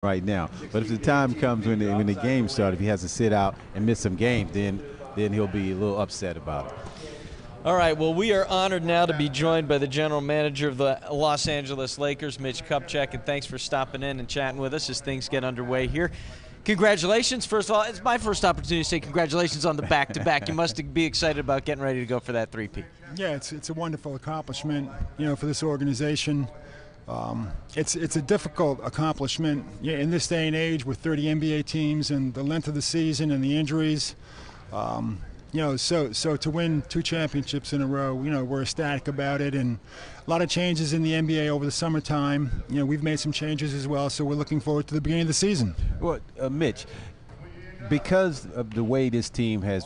right now. But if the time comes when the game starts, if he has to sit out and miss some games, then he'll be a little upset about it. All right, well, we are honored now to be joined by the general manager of the Los Angeles Lakers, Mitch Kupchak, and thanks for stopping in and chatting with us as things get underway here. Congratulations. First of all, it's my first opportunity to say congratulations on the back-to-back. You must be excited about getting ready to go for that three-peat. Yeah, it's a wonderful accomplishment, for this organization. It's a difficult accomplishment in this day and age with 30 NBA teams and the length of the season and the injuries. So to win 2 championships in a row, we're ecstatic about it, and a lot of changes in the NBA over the summertime. We've made some changes as well, so we're looking forward to the beginning of the season. Well, Mitch, because of the way this team has,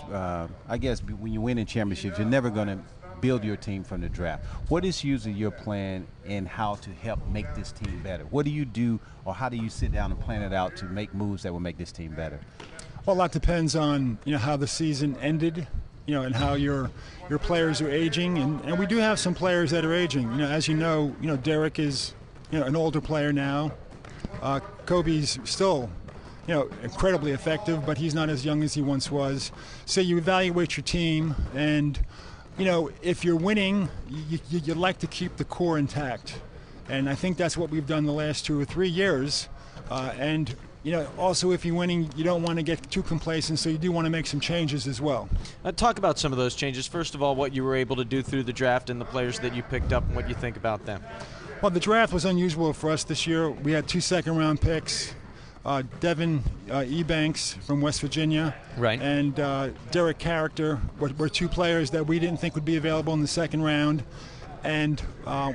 I guess when you win in championships, you're never going to build your team from the draft. What is usually your plan and how to help make this team better? What do you do, or how do you sit down and plan it out to make moves that will make this team better? Well, a lot depends on how the season ended, and how your players are aging, and we do have some players that are aging. As you know, Derek is an older player now. Kobe's still incredibly effective, but he's not as young as he once was. So you evaluate your team, and if you're winning, you like to keep the core intact, and I think that's what we've done the last 2 or 3 years. Also, if you're winning, you don't want to get too complacent, so you do want to make some changes as well. Talk about some of those changes. First of all, what you were able to do through the draft and the players that you picked up and what you think about them. Well, the draft was unusual for us this year. We had 2 second-round picks, Devin Ebanks from West Virginia, right, and Derek Character were 2 players that we didn't think would be available in the second round, and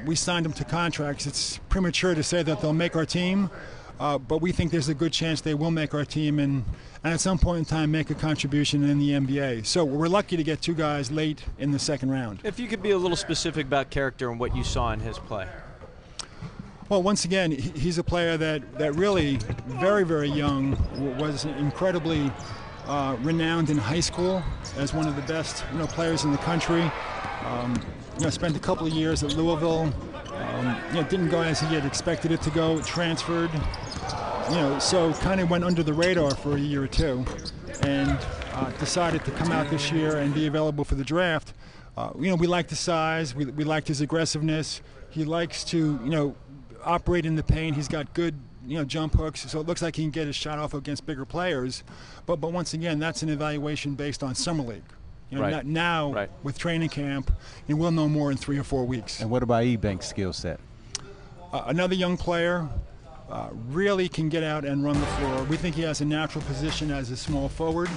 we signed them to contracts. It's premature to say that they'll make our team, but we think there's a good chance they will make our team and at some point in time make a contribution in the NBA. So we're lucky to get 2 guys late in the second round. If you could be a little specific about Character and what you saw in his play. Well, once again, he's a player that really, very, very young, was incredibly renowned in high school as one of the best players in the country. Spent a couple of years at Louisville. Didn't go as he had expected it to go. Transferred. So kind of went under the radar for a year or 2, and decided to come out this year and be available for the draft. We liked the size. We liked his aggressiveness. He likes to operate in the paint. He's got good jump hooks, so it looks like he can get his shot off against bigger players. But once again, that's an evaluation based on summer league. Right. Not now, right, with training camp, and we'll know more in 3 or 4 weeks. And what about Ebanks' skill set? Another young player, really can get out and run the floor. We think he has a natural position as a small forward.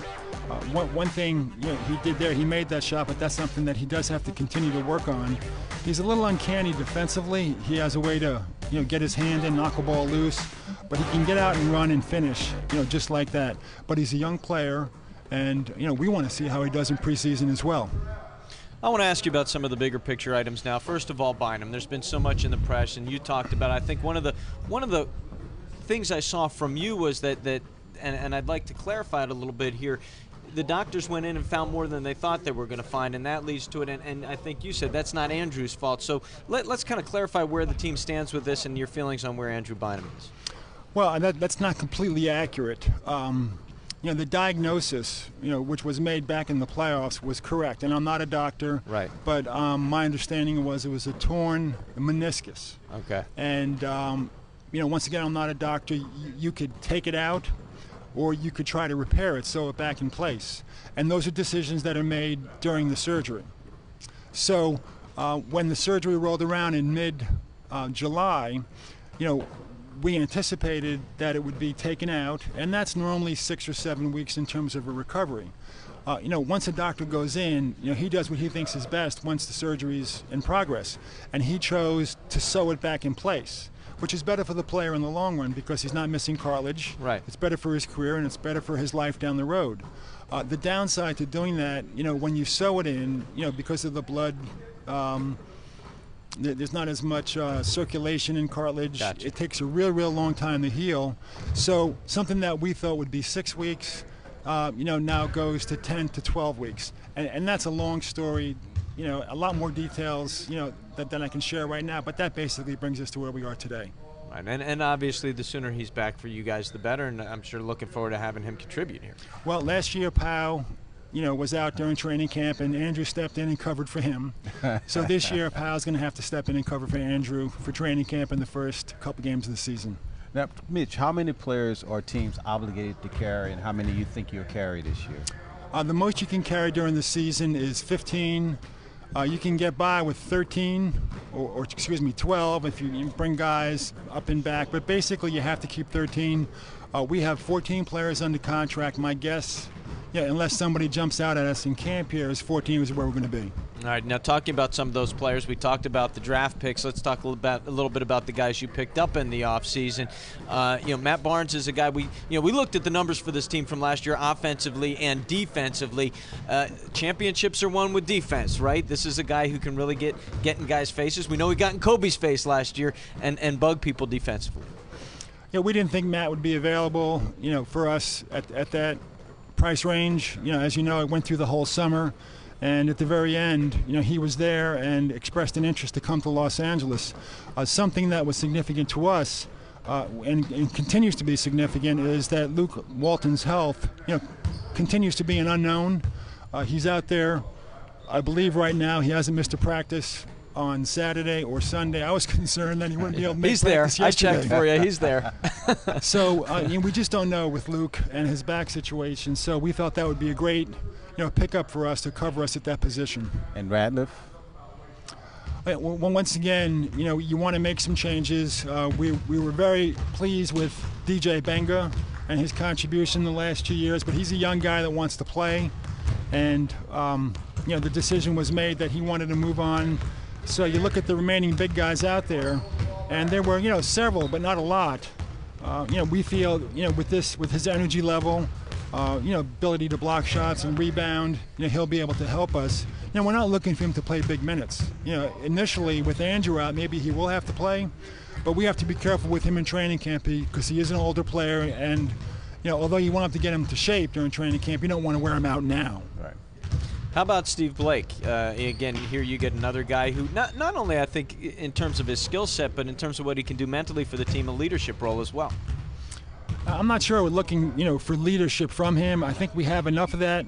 One thing he did there, he made that shot, but that's something that he does have to continue to work on. He's a little uncanny defensively. He has a way to get his hand in, knock a ball loose, but he can get out and run and finish, just like that. But he's a young player, and we want to see how he does in preseason as well. I want to ask you about some of the bigger picture items now. First of all, Bynum. There's been so much in the press, and you talked about it. I think one of the things I saw from you was that and I'd like to clarify it a little bit here. The doctors went in and found more than they thought they were going to find, and that leads to it. And I think you said that's not Andrew's fault. So let's kind of clarify where the team stands with this and your feelings on where Andrew Bynum is. Well, that's not completely accurate. The diagnosis, which was made back in the playoffs, was correct. And I'm not a doctor, right? But my understanding was it was a torn meniscus. Okay. And once again, I'm not a doctor. You could take it out, or you could try to repair it, sew it back in place. And those are decisions that are made during the surgery. So when the surgery rolled around in mid-July, we anticipated that it would be taken out, and that's normally 6 or 7 weeks in terms of a recovery. Once a doctor goes in, he does what he thinks is best once the surgery's in progress, and he chose to sew it back in place, which is better for the player in the long run because he's not missing cartilage. Right. It's better for his career, and it's better for his life down the road. The downside to doing that, when you sew it in, because of the blood, there's not as much circulation in cartilage. Gotcha. It takes a real long time to heal. So something that we thought would be 6 weeks, now goes to 10 to 12 weeks. And that's a long story, a lot more details, than I can share right now. But that basically brings us to where we are today. Right, and obviously the sooner he's back for you guys, the better, and I'm sure looking forward to having him contribute here. Well, last year, Powell, was out during training camp, and Andrew stepped in and covered for him. So this year, Powell's going to have to step in and cover for Andrew for training camp in the first couple games of the season. Now, Mitch, how many players are teams obligated to carry, and how many you think you'll carry this year? The most you can carry during the season is 15. You can get by with 13, or excuse me, 12 if you bring guys up and back. But basically, you have to keep 13. We have 14 players under contract. My guess, unless somebody jumps out at us in camp here, is 14 is where we're going to be. All right, now talking about some of those players, we talked about the draft picks. Let's talk a little bit about the guys you picked up in the offseason. Matt Barnes is a guy we looked at the numbers for this team from last year, offensively and defensively. Championships are won with defense, right? This is a guy who can really get in guys' faces. We know he got in Kobe's face last year and bug people defensively. Yeah, we didn't think Matt would be available, for us at that price range. As you know, it went through the whole summer. And at the very end, he was there and expressed an interest to come to Los Angeles. Something that was significant to us and continues to be significant is that Luke Walton's health, continues to be an unknown. He's out there, I believe right now, he hasn't missed a practice on Saturday or Sunday. I was concerned that he wouldn't be able to make practice yesterday. I checked for you. He's there. So we just don't know with Luke and his back situation. So we thought that would be a great pickup for us to cover us at that position. And Radliff? Well, once again, you want to make some changes. We were very pleased with DJ Benga and his contribution the last 2 years, but he's a young guy that wants to play. And, the decision was made that he wanted to move on. So you look at the remaining big guys out there, and there were, several, but not a lot. We feel, with his energy level, ability to block shots and rebound, he'll be able to help us. We're not looking for him to play big minutes. Initially with Andrew out, maybe he will have to play, but we have to be careful with him in training camp because he is an older player, and although you want to get him to shape during training camp, you don't want to wear him out now. Right. How about Steve Blake? Again, here you get another guy who not only, I think, in terms of his skill set, but in terms of what he can do mentally for the team, a leadership role as well. I'm not sure we're looking, for leadership from him. I think we have enough of that.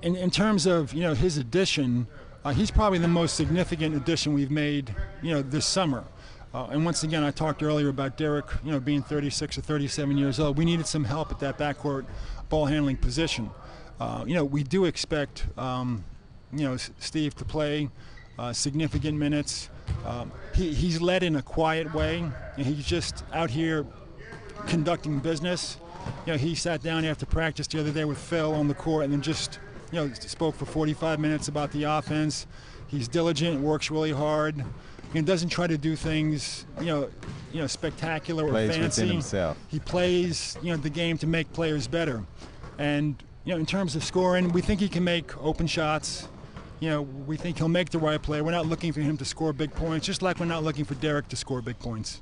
In terms of, his addition, he's probably the most significant addition we've made, this summer. And once again, I talked earlier about Derek, being 36 or 37 years old. We needed some help at that backcourt ball handling position. We do expect, Steve to play significant minutes. He's led in a quiet way, and he's just out here conducting business. He sat down after practice the other day with Phil on the court and then just, spoke for 45 minutes about the offense. He's diligent, works really hard. He doesn't try to do things, spectacular or plays fancy. Within himself. He plays, the game to make players better. And, in terms of scoring, we think he can make open shots. We think he'll make the right play. We're not looking for him to score big points, just like we're not looking for Derek to score big points.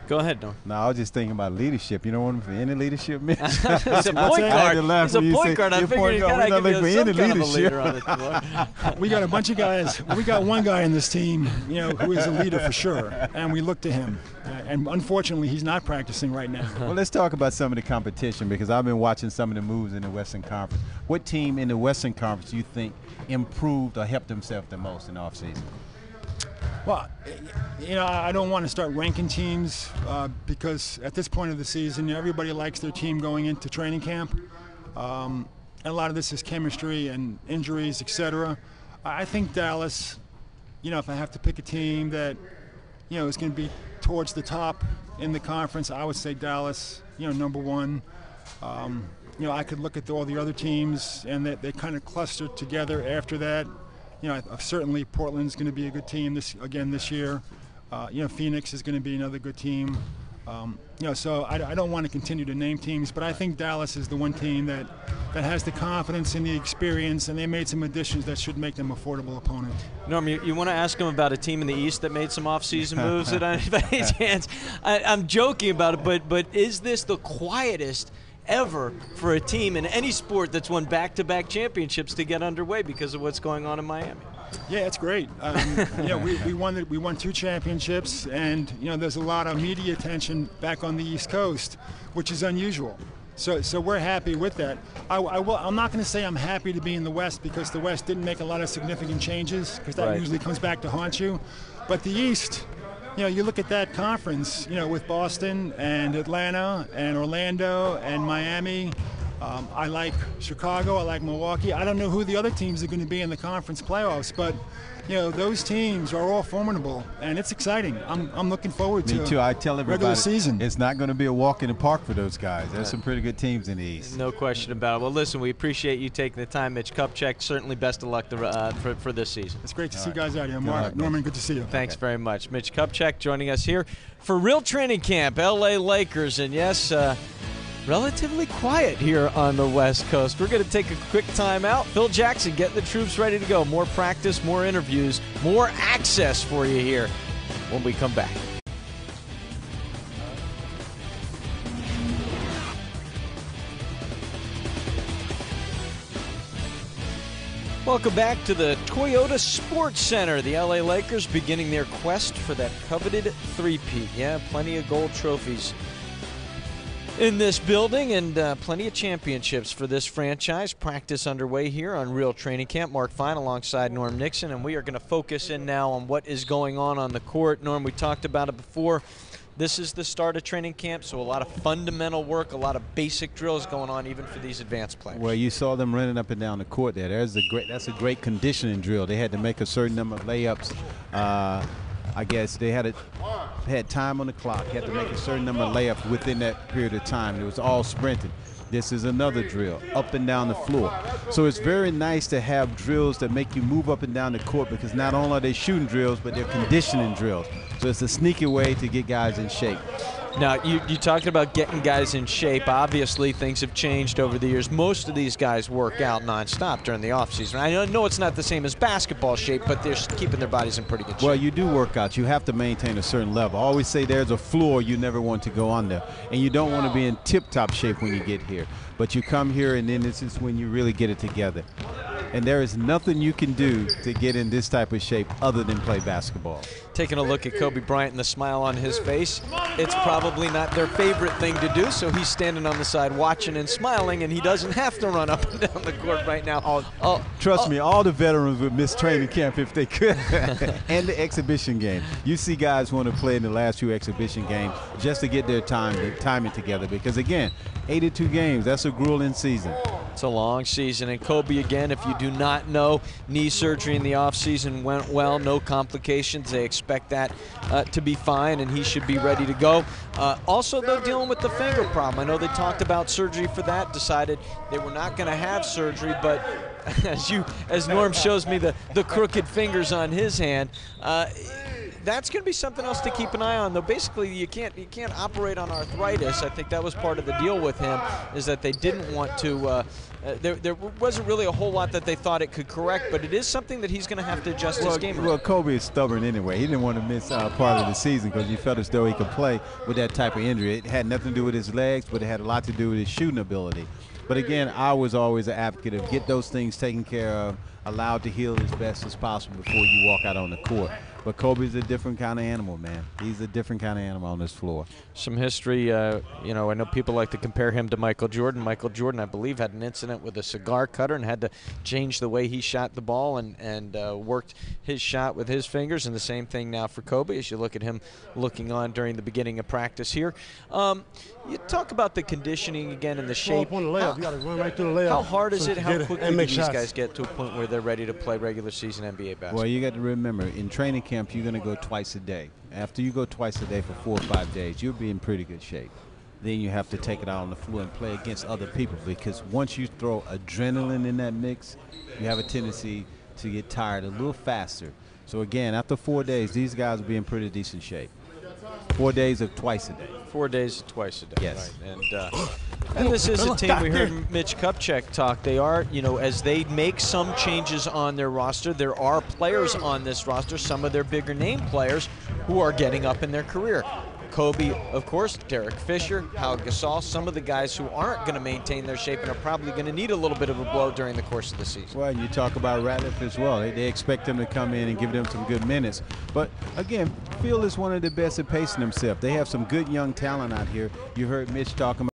Go ahead, Norm. No, I was just thinking about leadership. You don't want him for any leadership, Mitch? He's a point guard. He's a point guard. I figured you got to give you some kind of a leader on the floor. We got a bunch of guys. We got one guy in this team, who is a leader for sure, and we look to him. And unfortunately, he's not practicing right now. Well, let's talk about some of the competition because I've been watching some of the moves in the Western Conference. What team in the Western Conference do you think improved or helped himself the most in the offseason? Well, I don't want to start ranking teams because at this point of the season, everybody likes their team going into training camp. And a lot of this is chemistry and injuries, etc. I think Dallas, if I have to pick a team that, is going to be towards the top in the conference, I would say Dallas, number one. I could look at all the other teams and they kind of clustered together after that. Certainly Portland's going to be a good team this year. Phoenix is going to be another good team. So I don't want to continue to name teams, but I think Dallas is the one team that has the confidence and the experience, and they made some additions that should make them an affordable opponent. Norm, you want to ask them about a team in the East that made some off-season moves at any chance? I'm joking about it, but is this the quietest ever for a team in any sport that's won back-to-back championships to get underway because of what's going on in Miami? Yeah, it's great. We won 2 championships, and there's a lot of media attention back on the East Coast, which is unusual. So we're happy with that. I'm not going to say I'm happy to be in the West, because the West didn't make a lot of significant changes, because that usually comes back to haunt you. But the East, you look at that conference, with Boston and Atlanta and Orlando and Miami. I like Chicago. I like Milwaukee. I don't know who the other teams are going to be in the conference playoffs, but those teams are all formidable, and it's exciting. I'm looking forward to. Me too. I tell everybody, regular season. It's not going to be a walk in the park for those guys. There's some pretty good teams in the East. No question about it. Well, listen, we appreciate you taking the time, Mitch Kupchak. Certainly, best of luck for this season. It's great to see you guys out here. Mark, Norman, good to see you. Thanks very much, Mitch Kupchak, joining us here for Real Training Camp, LA Lakers, and yes. Relatively quiet here on the West Coast. We're going to take a quick time out. Phil Jackson getting the troops ready to go. More practice, more interviews, more access for you here when we come back. Welcome back to the Toyota Sports Center. The LA Lakers beginning their quest for that coveted three-peat. Yeah, plenty of gold trophies in this building, and plenty of championships for this franchise. Practice underway here on Real Training Camp. Mark Fine alongside Norm Nixon, and we are going to focus in now on what is going on the court. Norm, we talked about it before. This is the start of training camp, so a lot of fundamental work, a lot of basic drills going on even for these advanced players. Well, you saw them running up and down the court there. That's a great conditioning drill. They had to make a certain number of layups. I guess they had time on the clock, had to make a certain number of layups within that period of time. It was all sprinting. This is another drill, up and down the floor. So it's very nice to have drills that make you move up and down the court, because not only are they shooting drills, but they're conditioning drills. So it's a sneaky way to get guys in shape. Now, you talking about getting guys in shape. Obviously, things have changed over the years. Most of these guys work out nonstop during the offseason. I know it's not the same as basketball shape, but they're keeping their bodies in pretty good shape. Well, you do work out. You have to maintain a certain level. I always say there's a floor you never want to go under, and you don't want to be in tip-top shape when you get here. But you come here, and then this is when you really get it together. And there is nothing you can do to get in this type of shape other than play basketball. Taking a look at Kobe Bryant and the smile on his face, it's probably not their favorite thing to do, so he's standing on the side watching and smiling, and he doesn't have to run up and down the court right now. Trust me, all the veterans would miss training camp if they could. And the exhibition game. You see guys want to play in the last few exhibition games just to get their timing together, because, again, 82 games, that's a grueling season. It's a long season. And Kobe, again, if you do not know, knee surgery in the offseason went well, no complications. They expect that to be fine, and he should be ready to go. Also, though, dealing with the finger problem. I know they talked about surgery for that, decided they were not going to have surgery, but as Norm shows me the crooked fingers on his hand, that's going to be something else to keep an eye on, though. Basically, you can't operate on arthritis. I think that was part of the deal with him, is that they didn't want to. There wasn't really a whole lot that they thought it could correct, but it is something that he's going to have to adjust his game around. Well, Kobe is stubborn anyway. He didn't want to miss part of the season because he felt as though he could play with that type of injury. It had nothing to do with his legs, but it had a lot to do with his shooting ability. But again, I was always an advocate of get those things taken care of, allowed to heal as best as possible before you walk out on the court. But Kobe's a different kind of animal, man. He's a different kind of animal on this floor. Some history, I know people like to compare him to Michael Jordan. Michael Jordan, I believe, had an incident with a cigar cutter and had to change the way he shot the ball and worked his shot with his fingers. And the same thing now for Kobe as you look at him looking on during the beginning of practice here. You talk about the conditioning again and the shape. On the layup, you got to run right through the layup. How hard is it? How quickly do these shots. guys get to a point where they're ready to play regular season NBA basketball? Well, you got to remember, in training camp, you're going to go twice a day. After you go twice a day for 4 or 5 days, you'll be in pretty good shape. Then you have to take it out on the floor and play against other people, because once you throw adrenaline in that mix, you have a tendency to get tired a little faster. So again, after 4 days, these guys will be in pretty decent shape. 4 days of twice a day. 4 days of twice a day. Yes. Right. And this is a team, we heard Mitch Kupchak talk. They are, as they make some changes on their roster, there are players on this roster, some of their bigger name players, who are getting up in their career. Kobe, of course, Derek Fisher, Pau Gasol, some of the guys who aren't going to maintain their shape and are probably going to need a little bit of a blow during the course of the season. Well, you talk about Ratliff as well. They expect him to come in and give them some good minutes. But, again, Phil is one of the best at pacing himself. They have some good young talent out here. You heard Mitch talking